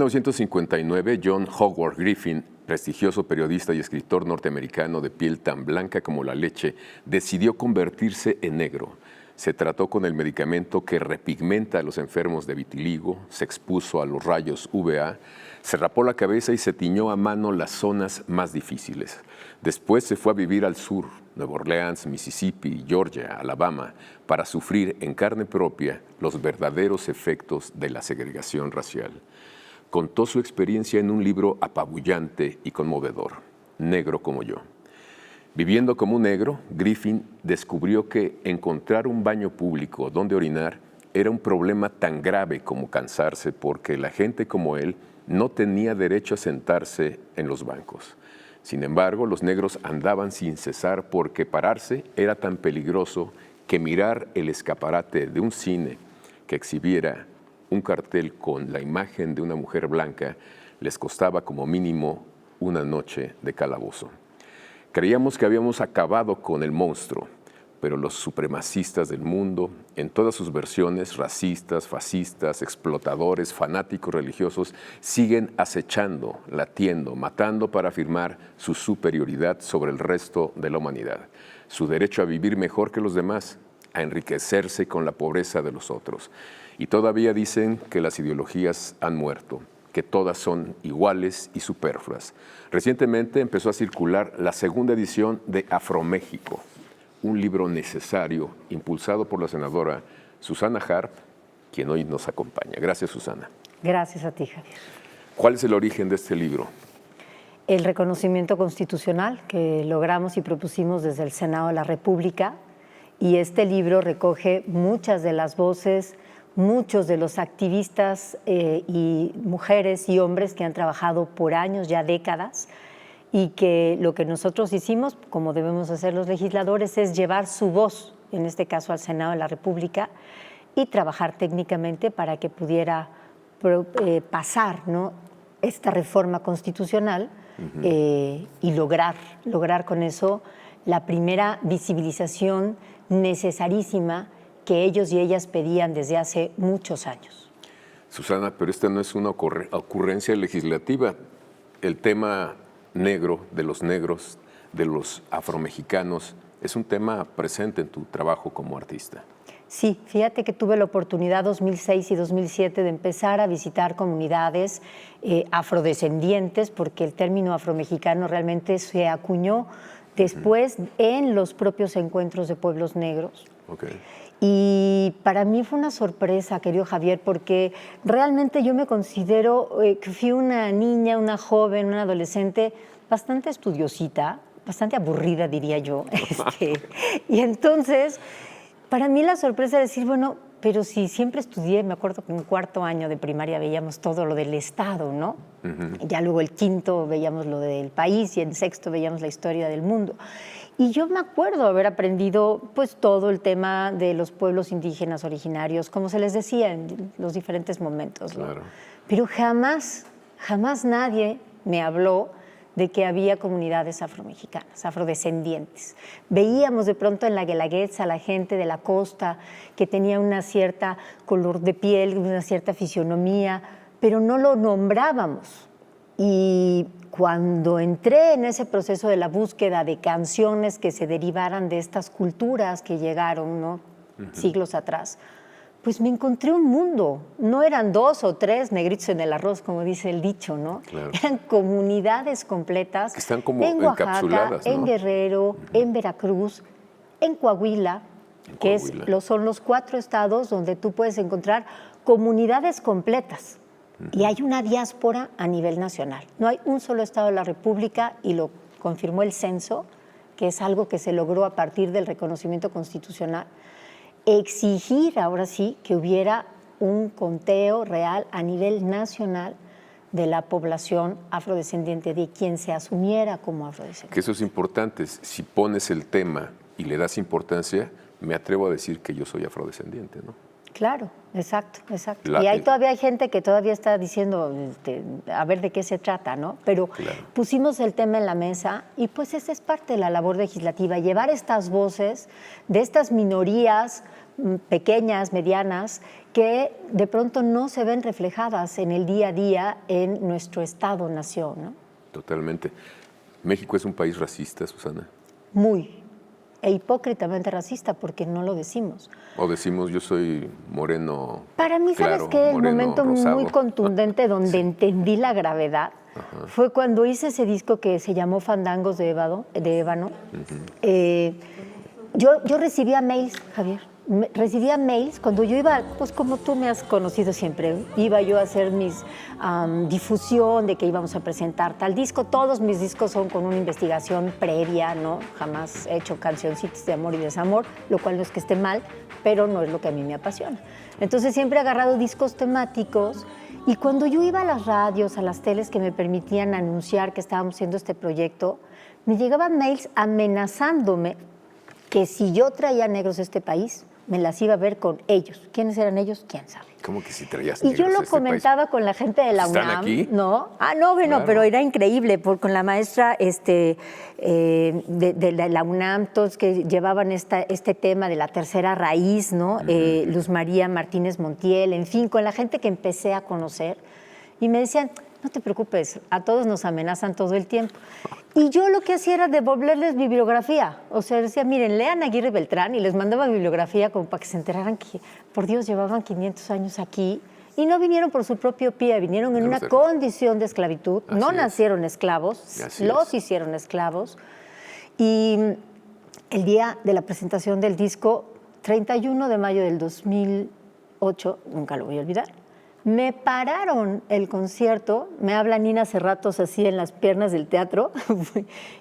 1959, John Howard Griffin, prestigioso periodista y escritor norteamericano de piel tan blanca como la leche, decidió convertirse en negro. Se trató con el medicamento que repigmenta a los enfermos de vitiligo, se expuso a los rayos UVA, se rapó la cabeza y se tiñó a mano las zonas más difíciles. Después se fue a vivir al sur, Nueva Orleans, Mississippi, Georgia, Alabama, para sufrir en carne propia los verdaderos efectos de la segregación racial. Contó su experiencia en un libro apabullante y conmovedor, Negro como yo. Viviendo como un negro, Griffin descubrió que encontrar un baño público donde orinar era un problema tan grave como cansarse, porque la gente como él no tenía derecho a sentarse en los bancos. Sin embargo, los negros andaban sin cesar porque pararse era tan peligroso que mirar el escaparate de un cine que exhibiera un cartel con la imagen de una mujer blanca les costaba como mínimo una noche de calabozo. Creíamos que habíamos acabado con el monstruo, pero los supremacistas del mundo, en todas sus versiones, racistas, fascistas, explotadores, fanáticos religiosos, siguen acechando, latiendo, matando para afirmar su superioridad sobre el resto de la humanidad, su derecho a vivir mejor que los demás, a enriquecerse con la pobreza de los otros. Y todavía dicen que las ideologías han muerto, que todas son iguales y superfluas. Recientemente empezó a circular la segunda edición de Afroméxico, un libro necesario impulsado por la senadora Susana Harp, quien hoy nos acompaña. Gracias, Susana. Gracias a ti, Javier. ¿Cuál es el origen de este libro? El reconocimiento constitucional que logramos y propusimos desde el Senado de la República, y este libro recoge muchas de las voces, muchos de los activistas y mujeres y hombres que han trabajado por años, ya décadas, y que lo que nosotros hicimos, como debemos hacer los legisladores, es llevar su voz, en este caso al Senado de la República, y trabajar técnicamente para que pudiera pasar, ¿no?, esta reforma constitucional y lograr con eso la primera visibilización necesarísima que ellos y ellas pedían desde hace muchos años. Susana, pero esta no es una ocurrencia legislativa. El tema negro, de los negros, de los afromexicanos, es un tema presente en tu trabajo como artista. Sí, fíjate que tuve la oportunidad 2006 y 2007 de empezar a visitar comunidades afrodescendientes, porque el término afromexicano realmente se acuñó después en los propios encuentros de pueblos negros. Okay. Y para mí fue una sorpresa, querido Javier, porque realmente yo me considero que fui una niña, una joven, una adolescente bastante estudiosita, bastante aburrida, diría yo. Y entonces, para mí la sorpresa es decir, bueno, pero si siempre estudié, me acuerdo que en cuarto año de primaria veíamos todo lo del Estado, ¿no? Ya luego el quinto veíamos lo del país y en sexto veíamos la historia del mundo. Y yo me acuerdo haber aprendido pues todo el tema de los pueblos indígenas originarios, como se les decía en los diferentes momentos, ¿no? Claro. Pero jamás nadie me habló de que había comunidades afromexicanas, afrodescendientes. Veíamos de pronto en la Guelaguetza a la gente de la costa que tenía una cierta color de piel, una cierta fisionomía, pero no lo nombrábamos. Y cuando entré en ese proceso de la búsqueda de canciones que se derivaran de estas culturas que llegaron, ¿no?, siglos atrás, pues me encontré un mundo. No eran 2 o 3 negritos en el arroz, como dice el dicho, ¿no? Claro. Eran comunidades completas. Que están como en Oaxaca, encapsuladas, ¿no?, en Guerrero, en Veracruz, en Coahuila, son los 4 estados donde tú puedes encontrar comunidades completas. Y hay una diáspora a nivel nacional. No hay un solo estado de la República, y lo confirmó el censo, que es algo que se logró a partir del reconocimiento constitucional, exigir ahora sí que hubiera un conteo real a nivel nacional de la población afrodescendiente, de quien se asumiera como afrodescendiente. Que eso es importante. Si pones el tema y le das importancia, me atrevo a decir que yo soy afrodescendiente, ¿no? Claro, exacto. La- Y todavía hay gente que todavía está diciendo, a ver de qué se trata, ¿no? Pero pusimos el tema en la mesa y pues esa es parte de la labor legislativa, llevar estas voces de estas minorías pequeñas, medianas, que de pronto no se ven reflejadas en el día a día en nuestro Estado-nación, ¿no? Totalmente. ¿México es un país racista, Susana? Muy, e hipócritamente racista, porque no lo decimos. O decimos, yo soy moreno. Para mí, claro, ¿sabes qué? El moreno, momento rosado. muy contundente donde entendí la gravedad fue cuando hice ese disco que se llamó Fandangos de Ébano. Yo recibía mails, Javier. Recibía mails cuando yo iba, pues como tú me has conocido siempre, iba yo a hacer mis difusión de que íbamos a presentar tal disco. Todos mis discos son con una investigación previa, ¿no? Jamás he hecho cancioncitas de amor y desamor, lo cual no es que esté mal, pero no es lo que a mí me apasiona. Entonces siempre he agarrado discos temáticos y cuando yo iba a las radios, a las teles que me permitían anunciar que estábamos haciendo este proyecto, me llegaban mails amenazándome que si yo traía negros a este país, me las iba a ver con ellos. ¿Quiénes eran ellos? ¿Quién sabe? ¿Cómo que si traías Y negros yo a lo este comentaba país? con la gente de la ¿Están UNAM. aquí? ¿No? No, bueno, Claro. pero era increíble, con la maestra de la UNAM, todos que llevaban este tema de la tercera raíz, ¿no? Luz María Martínez Montiel, en fin, con la gente que empecé a conocer. Y me decían, no te preocupes, a todos nos amenazan todo el tiempo. Y yo lo que hacía era devolverles bibliografía. O sea, decía, miren, lean a Aguirre Beltrán, y les mandaba bibliografía como para que se enteraran que, por Dios, llevaban 500 años aquí y no vinieron por su propio pie, vinieron en una condición de esclavitud, no nacieron esclavos, los hicieron esclavos. Y el día de la presentación del disco, 31 de mayo del 2008, nunca lo voy a olvidar, me pararon el concierto, me habla Nina Cerratos así en las piernas del teatro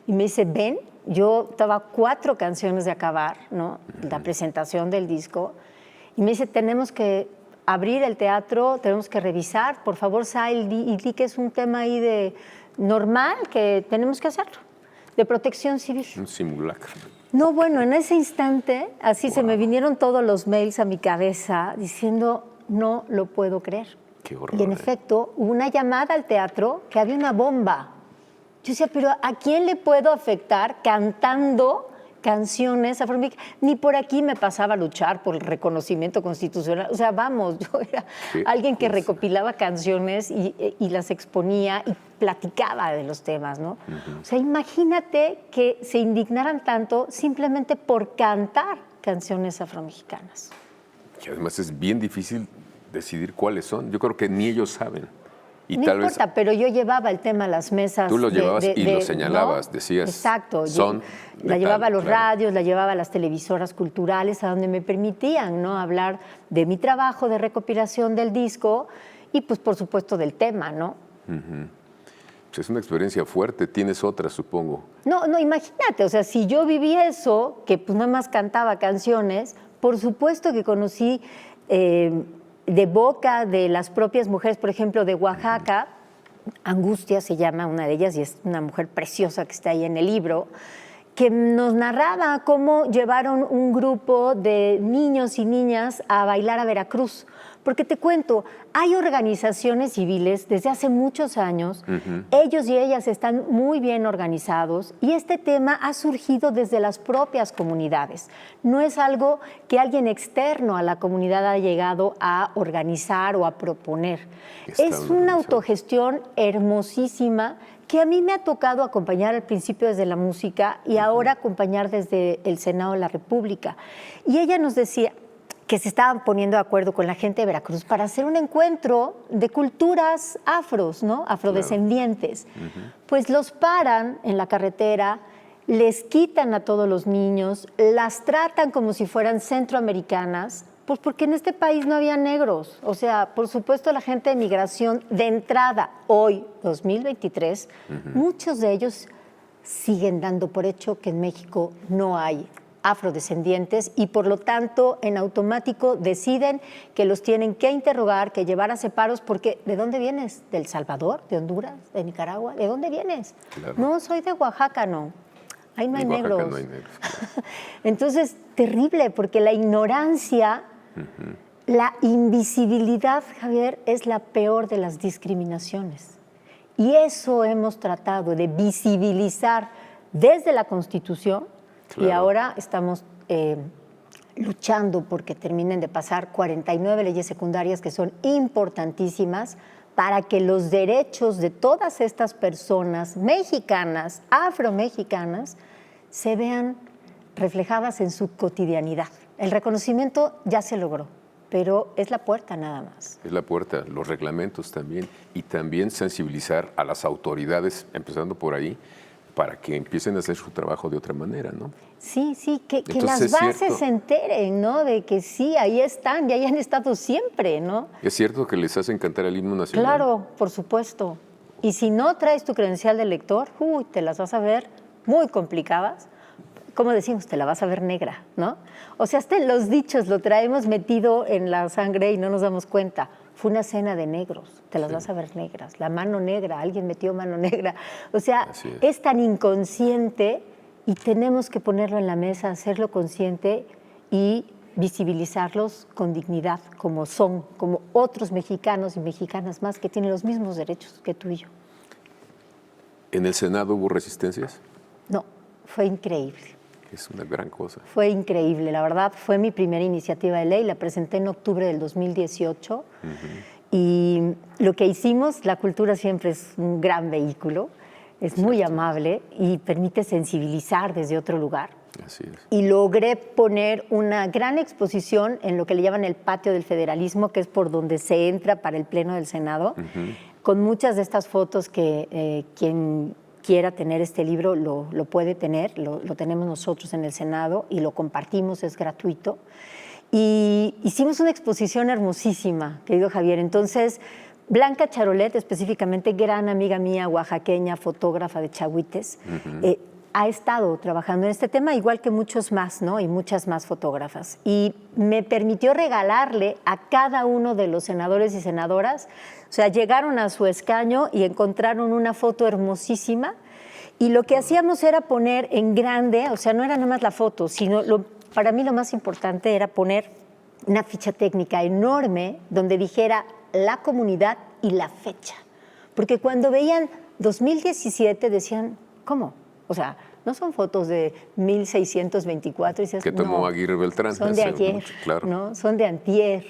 y me dice, ven, yo estaba 4 canciones de acabar, ¿no? La presentación del disco, y me dice, tenemos que abrir el teatro, tenemos que revisar, por favor, sal y di que es un tema ahí de normal, que tenemos que hacerlo, de protección civil. Un simulacro. No, bueno, en ese instante, así se me vinieron todos los mails a mi cabeza diciendo, no lo puedo creer. Qué horror. Y en efecto, hubo una llamada al teatro que había una bomba. Yo decía, pero ¿a quién le puedo afectar cantando canciones afroamericanas? Ni por aquí me pasaba a luchar por el reconocimiento constitucional. O sea, vamos, yo era alguien que recopilaba canciones y las exponía y platicaba de los temas, ¿no? O sea, imagínate que se indignaran tanto simplemente por cantar canciones afromexicanas. Y además es bien difícil decidir cuáles son. Yo creo que ni ellos saben. Y No tal importa, vez pero yo llevaba el tema a las mesas. tú lo llevabas y lo señalabas, ¿no? decías. Exacto. Son la llevaba a los claro. radios, la llevaba a las televisoras culturales, a donde me permitían, ¿no? Hablar de mi trabajo de recopilación del disco y, pues, por supuesto, del tema, ¿no? Pues es una experiencia fuerte. Tienes otra, supongo. No, imagínate, o sea, si yo viví eso, que pues nada más cantaba canciones, por supuesto que conocí de boca de las propias mujeres, por ejemplo, de Oaxaca, Angustia se llama una de ellas y es una mujer preciosa que está ahí en el libro, que nos narraba cómo llevaron un grupo de niños y niñas a bailar a Veracruz. Porque te cuento, hay organizaciones civiles desde hace muchos años, ellos y ellas están muy bien organizados y este tema ha surgido desde las propias comunidades. No es algo que alguien externo a la comunidad ha llegado a organizar o a proponer. Es una autogestión hermosísima que a mí me ha tocado acompañar al principio desde la música y ahora acompañar desde el Senado de la República. Y ella nos decía que se estaban poniendo de acuerdo con la gente de Veracruz para hacer un encuentro de culturas afros, ¿no? Afrodescendientes. Pues los paran en la carretera, les quitan a todos los niños, las tratan como si fueran centroamericanas, pues porque en este país no había negros. O sea, por supuesto la gente de migración de entrada, hoy, 2023, muchos de ellos siguen dando por hecho que en México no hay afrodescendientes y por lo tanto en automático deciden que los tienen que interrogar, que llevar a separos, porque ¿de dónde vienes? ¿De El Salvador? ¿De Honduras? ¿De Nicaragua? ¿De dónde vienes? Claro. No, soy de Oaxaca, no. Ahí no hay negros. No hay negros, claro. Entonces, terrible, porque la ignorancia La invisibilidad, Javier, es la peor de las discriminaciones. Y eso hemos tratado de visibilizar desde la Constitución, Claro. y ahora estamos luchando porque terminen de pasar 49 leyes secundarias que son importantísimas para que los derechos de todas estas personas mexicanas, afromexicanas, se vean reflejadas en su cotidianidad. El reconocimiento ya se logró, pero es la puerta nada más. Es la puerta, los reglamentos también, y también sensibilizar a las autoridades, empezando por ahí, para que empiecen a hacer su trabajo de otra manera, ¿no? Sí, que Entonces, las es bases cierto. se enteren, ¿no? De que sí, ahí están, y ahí han estado siempre, ¿no? ¿Es cierto que les hacen cantar el himno nacional? Claro, por supuesto. Y si no traes tu credencial de lector, te las vas a ver muy complicadas. Como decimos, te la vas a ver negra, ¿no? O sea, hasta en los dichos lo traemos metido en la sangre y no nos damos cuenta. Fue una cena de negros, te las vas a ver negras. La mano negra, alguien metió mano negra. O sea, Así es tan inconsciente y tenemos que ponerlo en la mesa, hacerlo consciente y visibilizarlos con dignidad, como son, como otros mexicanos y mexicanas más que tienen los mismos derechos que tú y yo. ¿En el Senado hubo resistencias? No, fue increíble. Es una gran cosa. Fue increíble, la verdad, fue mi primera iniciativa de ley, la presenté en octubre del 2018 y lo que hicimos, la cultura siempre es un gran vehículo, es muy amable y permite sensibilizar desde otro lugar. Así es. Y logré poner una gran exposición en lo que le llaman el patio del federalismo, que es por donde se entra para el Pleno del Senado, con muchas de estas fotos que quien quiera tener este libro lo puede tener, lo tenemos nosotros en el Senado y lo compartimos, es gratuito. Y hicimos una exposición hermosísima, querido Javier. Entonces, Blanca Charolet, específicamente, gran amiga mía, oaxaqueña, fotógrafa de Chahuites, ha estado trabajando en este tema, igual que muchos más, ¿no? Y muchas más fotógrafas. Y me permitió regalarle a cada uno de los senadores y senadoras, o sea, llegaron a su escaño y encontraron una foto hermosísima. Y lo que hacíamos era poner en grande, o sea, no era nada más la foto, sino para mí lo más importante era poner una ficha técnica enorme donde dijera la comunidad y la fecha. Porque cuando veían 2017 decían, ¿cómo? O sea, no son fotos de 1624. Y dices, Que tomó no, Aguirre Beltrán. son de hace ayer, mucho, claro. ¿no? Son de antier.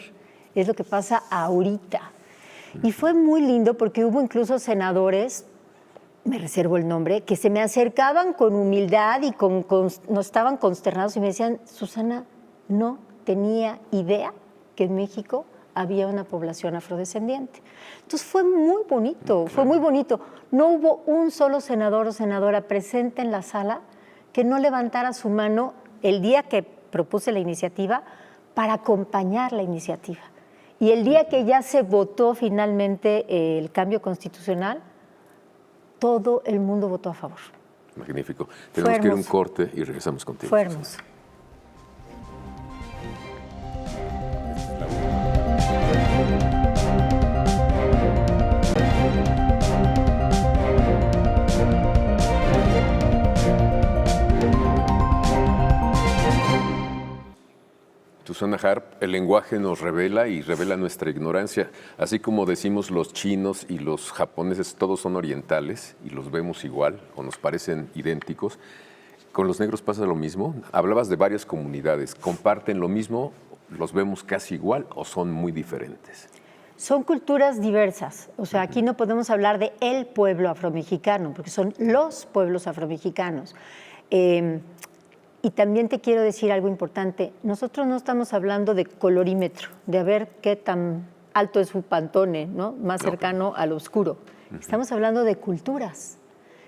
Es lo que pasa ahorita. Y fue muy lindo porque hubo incluso senadores, me reservo el nombre, que se me acercaban con humildad y no estaban consternados y me decían, Susana, no tenía idea que en México había una población afrodescendiente. Entonces fue muy bonito, fue muy bonito. No hubo un solo senador o senadora presente en la sala que no levantara su mano el día que propuse la iniciativa para acompañar la iniciativa. Y el día que ya se votó finalmente el cambio constitucional, todo el mundo votó a favor. Magnífico. Tenemos que ir a un hermoso. corte y regresamos contigo. Fue hermoso. Susana Harp, el lenguaje nos revela y revela nuestra ignorancia. Así como decimos los chinos y los japoneses, todos son orientales y los vemos igual o nos parecen idénticos. ¿Con los negros pasa lo mismo? Hablabas de varias comunidades. ¿Comparten lo mismo? ¿Los vemos casi igual o son muy diferentes? Son culturas diversas. O sea, aquí no podemos hablar de el pueblo afromexicano, porque son los pueblos afromexicanos. Y también te quiero decir algo importante. Nosotros no estamos hablando de colorímetro, de a ver qué tan alto es su pantone, ¿no? Más cercano al oscuro. Estamos hablando de culturas.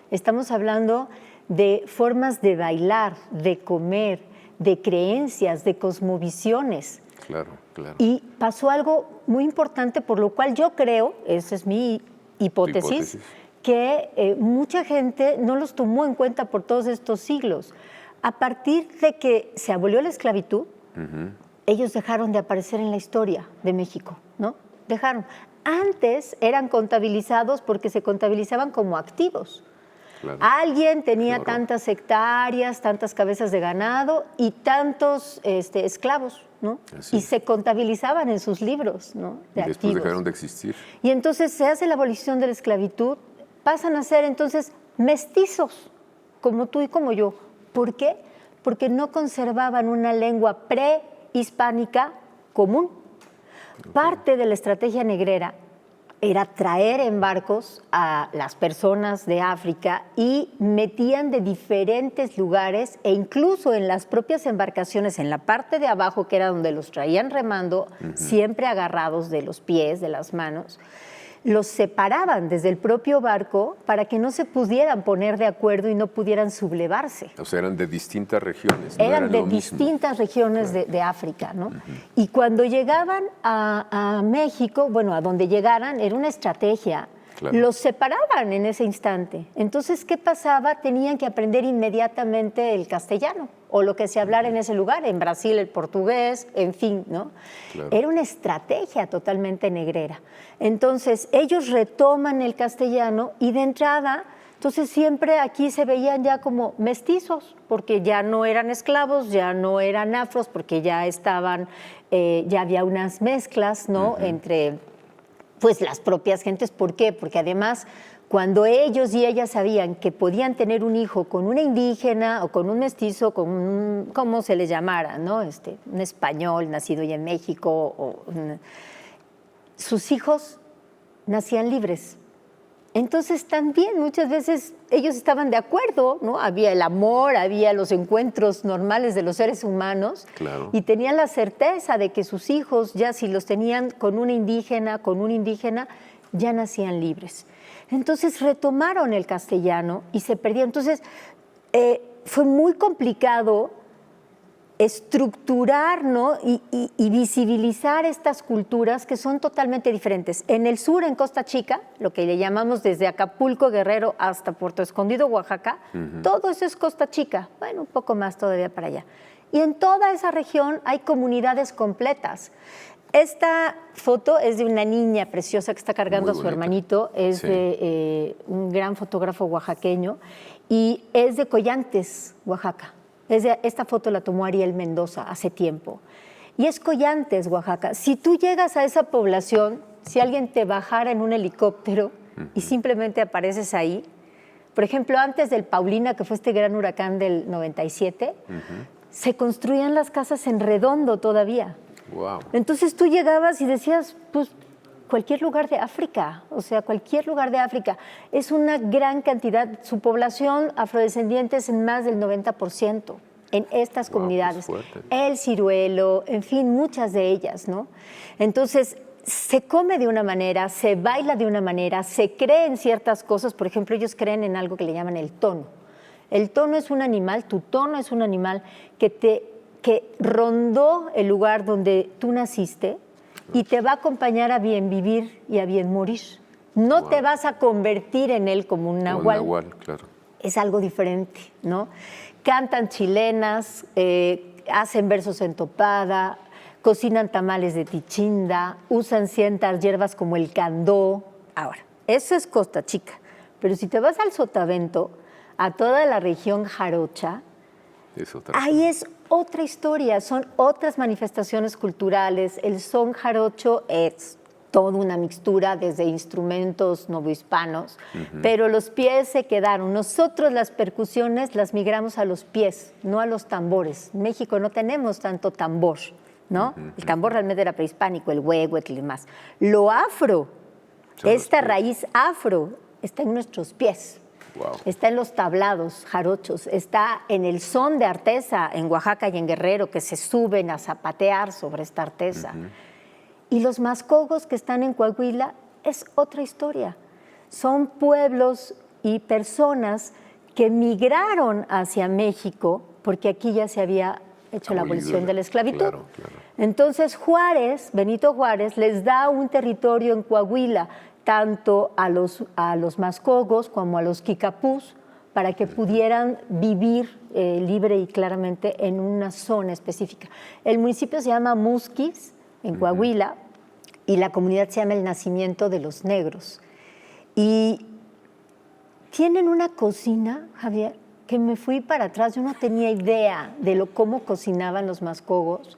Estamos hablando de formas de bailar, de comer, de creencias, de cosmovisiones. Claro, claro. Y pasó algo muy importante, por lo cual yo creo, esa es mi hipótesis, que mucha gente no los tomó en cuenta por todos estos siglos. A partir de que se abolió la esclavitud, ellos dejaron de aparecer en la historia de México, ¿no? Dejaron. Antes eran contabilizados porque se contabilizaban como activos. Claro. Alguien tenía Qué horror. tantas hectáreas, tantas cabezas de ganado y tantos esclavos, ¿no? Así Y es. se contabilizaban en sus libros, ¿no? Y De después activos. dejaron de existir. Y entonces se hace la abolición de la esclavitud, pasan a ser entonces mestizos, como tú y como yo. ¿Por qué? Porque no conservaban una lengua prehispánica común. Parte de la estrategia negrera era traer en barcos a las personas de África y metían de diferentes lugares e incluso en las propias embarcaciones, en la parte de abajo, que era donde los traían remando, siempre agarrados de los pies, de las manos, los separaban desde el propio barco para que no se pudieran poner de acuerdo y no pudieran sublevarse. O sea, eran de distintas regiones, no Eran eran de lo mismo. distintas regiones de África, ¿no? Y cuando llegaban a México, bueno, a donde llegaran, era una estrategia. Claro. Los separaban en ese instante. Entonces, ¿qué pasaba? Tenían que aprender inmediatamente el castellano o lo que se hablara en ese lugar, en Brasil el portugués, en fin, ¿no? Claro. Era una estrategia totalmente negrera. Entonces, ellos retoman el castellano y de entrada, entonces siempre aquí se veían ya como mestizos, porque ya no eran esclavos, ya no eran afros, porque ya estaban, ya había unas mezclas, ¿no? Entre pues las propias gentes. ¿Por qué? Porque además cuando ellos y ellas sabían que podían tener un hijo con una indígena o con un mestizo, con un, como se les llamara, ¿no? Un español nacido ya en México, sus hijos nacían libres. Entonces también muchas veces ellos estaban de acuerdo, ¿no? Había el amor, había los encuentros normales de los seres humanos. Claro. Y tenían la certeza de que sus hijos, ya si los tenían con una indígena, ya nacían libres. Entonces retomaron el castellano y se perdieron. Entonces fue muy complicado estructurar, ¿no? y visibilizar estas culturas que son totalmente diferentes. En el sur, en Costa Chica, lo que le llamamos desde Acapulco, Guerrero, hasta Puerto Escondido, Oaxaca, todo eso es Costa Chica, bueno, un poco más todavía para allá. Y en toda esa región hay comunidades completas. Esta foto es de una niña preciosa que está cargando a su hermanito, es Sí. de un gran fotógrafo oaxaqueño y es de Collantes, Oaxaca. Esta foto la tomó Ariel Mendoza hace tiempo. Y es Collantes, Oaxaca. Si tú llegas a esa población, si alguien te bajara en un helicóptero y simplemente apareces ahí, por ejemplo, antes del Paulina, que fue este gran huracán del 97, se construían las casas en redondo todavía. Wow. Entonces tú llegabas y decías, pues, cualquier lugar de África, o sea, cualquier lugar de África. Es una gran cantidad, su población afrodescendiente es en más del 90% en estas comunidades. Pues fuerte. El ciruelo, en fin, muchas de ellas, ¿no? Entonces, se come de una manera, se baila de una manera, se cree en ciertas cosas. Por ejemplo, ellos creen en algo que le llaman el tono. El tono es un animal, tu tono es un animal que rondó el lugar donde tú naciste y te va a acompañar a bien vivir y a bien morir. No te vas a convertir en él como un nahual. Un nahual, claro. Es algo diferente, ¿no? Cantan chilenas, hacen versos en topada, cocinan tamales de tichinda, usan ciertas hierbas como el candó. Ahora, eso es Costa Chica. Pero si te vas al Sotavento, a toda la región jarocha, Es otra ahí cosa. es otra historia, son otras manifestaciones culturales. El son jarocho es toda una mixtura desde instrumentos novohispanos, pero los pies se quedaron. Nosotros las percusiones las migramos a los pies, no a los tambores. En México no tenemos tanto tambor, ¿no? El tambor realmente era prehispánico, el huehuetl y demás. Lo afro, Son los esta pies. raíz afro, está en nuestros pies. Wow. Está en los tablados jarochos, está en el son de artesa en Oaxaca y en Guerrero, que se suben a zapatear sobre esta artesa. Y los mascogos que están en Coahuila es otra historia. Son pueblos y personas que migraron hacia México porque aquí ya se había hecho la abolición de la esclavitud. Claro, claro. Entonces Juárez, Benito Juárez, les da un territorio en Coahuila, tanto a los mascogos como a los kikapús, para que pudieran vivir libre y claramente en una zona específica. El municipio se llama Musquis, en Coahuila, y la comunidad se llama El Nacimiento de los Negros. Y Tienen una cocina, Javier, que me fui para atrás. Yo no tenía idea de cómo cocinaban los mascogos.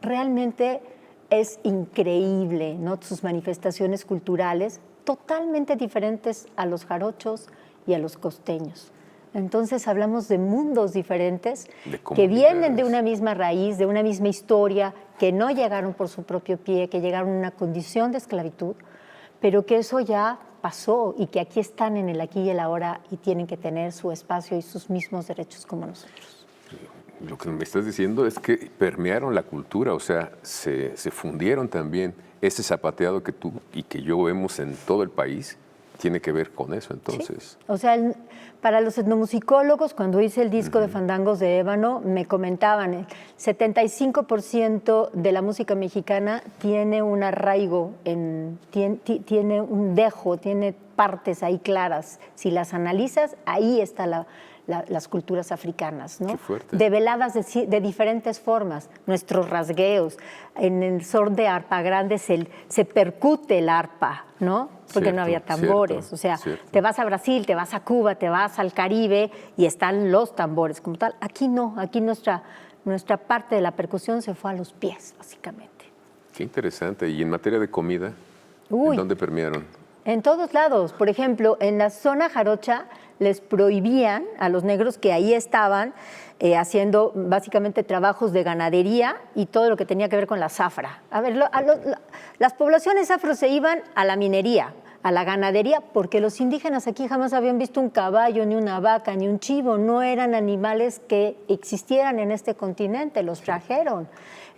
Realmente es increíble, ¿no? Sus manifestaciones culturales, totalmente diferentes a los jarochos y a los costeños. Entonces hablamos de mundos diferentes que vienen de una misma raíz, de una misma historia, que no llegaron por su propio pie, que llegaron a una condición de esclavitud, pero que eso ya pasó y que aquí están en el aquí y el ahora y tienen que tener su espacio y sus mismos derechos como nosotros. Lo que me estás diciendo es que permearon la cultura, o sea, se fundieron también. Ese zapateado que tú y que yo vemos en todo el país tiene que ver con eso, entonces. Sí. O sea, para los etnomusicólogos, cuando hice el disco de Fandangos de Ébano, me comentaban, el 75% de la música mexicana tiene un arraigo, tiene un dejo, tiene partes ahí claras. Si las analizas, ahí está las culturas africanas, ¿no? Qué fuerte. Develadas de diferentes formas, nuestros rasgueos. En el son de arpa grande se percute el arpa, ¿no? Porque no había tambores. O sea, te vas a Brasil, te vas a Cuba, te vas al Caribe y están los tambores como tal. Aquí no, aquí nuestra parte de la percusión se fue a los pies, básicamente. Qué interesante. Y en materia de comida, ¿en dónde permearon? En todos lados. Por ejemplo, en la zona jarocha les prohibían a los negros que ahí estaban haciendo básicamente trabajos de ganadería y todo lo que tenía que ver con la zafra. A ver, las poblaciones afro se iban a la minería, a la ganadería, porque los indígenas aquí jamás habían visto un caballo, ni una vaca, ni un chivo. No eran animales que existieran en este continente, los trajeron.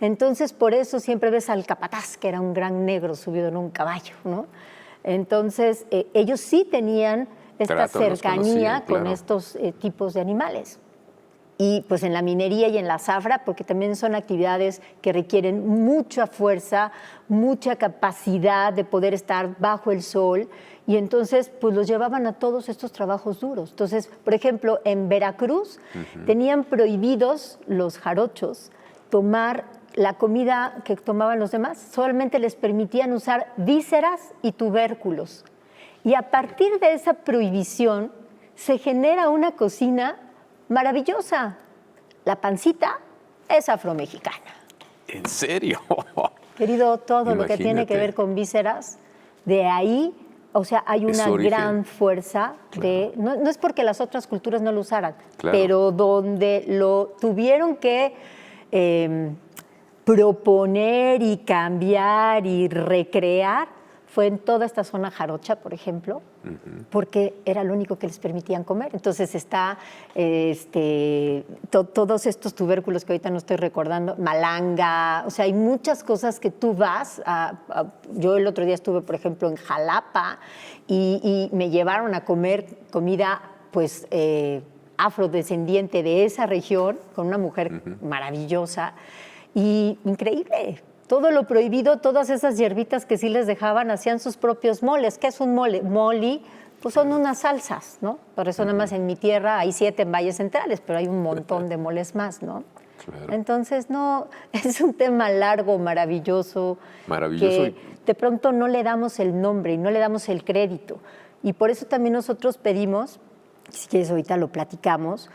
Entonces, por eso siempre ves al capataz, que era un gran negro subido en un caballo, ¿no? Entonces, ellos sí tenían esta cercanía con estos tipos de animales. Y pues en la minería y en la zafra, porque también son actividades que requieren mucha fuerza, mucha capacidad de poder estar bajo el sol, y entonces pues los llevaban a todos estos trabajos duros. Entonces, por ejemplo, en Veracruz tenían prohibidos los jarochos tomar la comida que tomaban los demás, solamente les permitían usar vísceras y tubérculos. Y a partir de esa prohibición se genera una cocina maravillosa. La pancita es afromexicana. ¿En serio? Querido, todo lo que tiene que ver con vísceras, de ahí, o sea, hay una gran fuerza de... No es porque las otras culturas no lo usaran, pero donde lo tuvieron que proponer y cambiar y recrear fue en toda esta zona jarocha, por ejemplo, porque era lo único que les permitían comer. Entonces está todos estos tubérculos que ahorita no estoy recordando, malanga, o sea, hay muchas cosas que tú vas yo el otro día estuve, por ejemplo, en Jalapa y me llevaron a comer comida, pues, afrodescendiente de esa región, con una mujer maravillosa y increíble. Todo lo prohibido, todas esas hierbitas que sí les dejaban, hacían sus propios moles. ¿Qué es un mole? Moli, pues son unas salsas, ¿no? Por eso nada más en mi tierra hay 7 en Valles Centrales, pero hay un montón de moles más, ¿no? Claro. Entonces, no, es un tema largo, maravilloso. Maravilloso. Que de pronto no le damos el nombre y no le damos el crédito. Y por eso también nosotros pedimos, si quieres ahorita lo platicamos,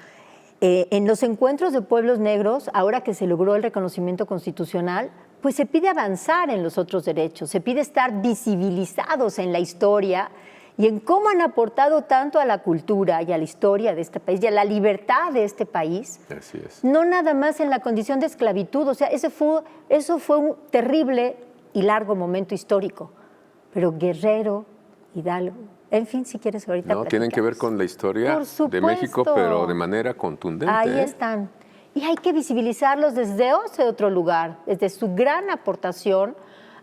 en los encuentros de pueblos negros, ahora que se logró el reconocimiento constitucional, pues se pide avanzar en los otros derechos, se pide estar visibilizados en la historia y en cómo han aportado tanto a la cultura y a la historia de este país y a la libertad de este país. Así es. No nada más en la condición de esclavitud, o sea, eso fue un terrible y largo momento histórico, pero Guerrero, Hidalgo, en fin, si quieres ahorita platicamos. Tienen que ver con la historia de México, pero de manera contundente. Ahí están. Y hay que visibilizarlos desde otro lugar, desde su gran aportación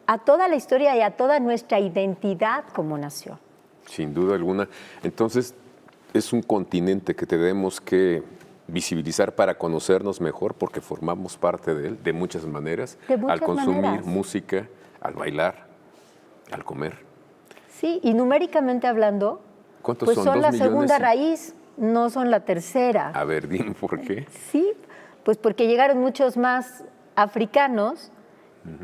a toda la historia y a toda nuestra identidad como nación. Sin duda alguna. Entonces, es un continente que tenemos que visibilizar para conocernos mejor, porque formamos parte de él de muchas maneras, al consumir música, al bailar, al comer. Sí, y numéricamente hablando, ¿cuántos pues son la segunda raíz, no son la tercera. A ver, dime por qué. Sí, pues porque llegaron muchos más africanos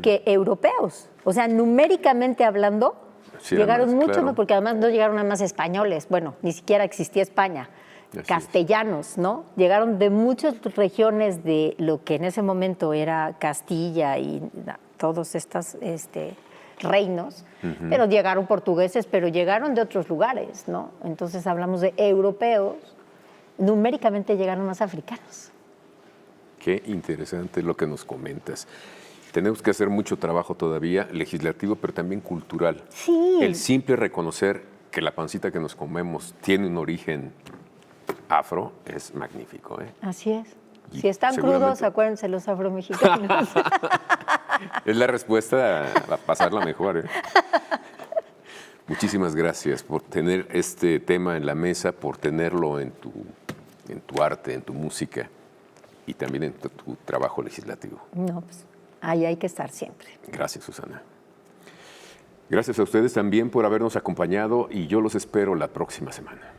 que europeos. O sea, numéricamente hablando, Sí, eran llegaron más, muchos, claro. ¿no? Porque además no llegaron nada más españoles. Bueno, ni siquiera existía España. Así es. Castellanos, ¿no? Llegaron de muchas regiones de lo que en ese momento era Castilla y todos estos reinos, pero llegaron portugueses, pero llegaron de otros lugares, ¿no? Entonces hablamos de europeos, numéricamente llegaron más africanos. Qué interesante lo que nos comentas. Tenemos que hacer mucho trabajo todavía, legislativo, pero también cultural. Sí. El simple reconocer que la pancita que nos comemos tiene un origen afro es magnífico, ¿eh? Así es. Y Si están seguramente- crudos, acuérdense los afromexicanos. Es la respuesta a pasarla mejor, ¿eh? Muchísimas gracias por tener este tema en la mesa, por tenerlo en tu arte, en tu música y también en tu trabajo legislativo. No, pues ahí hay que estar siempre. Gracias, Susana. Gracias a ustedes también por habernos acompañado y yo los espero la próxima semana.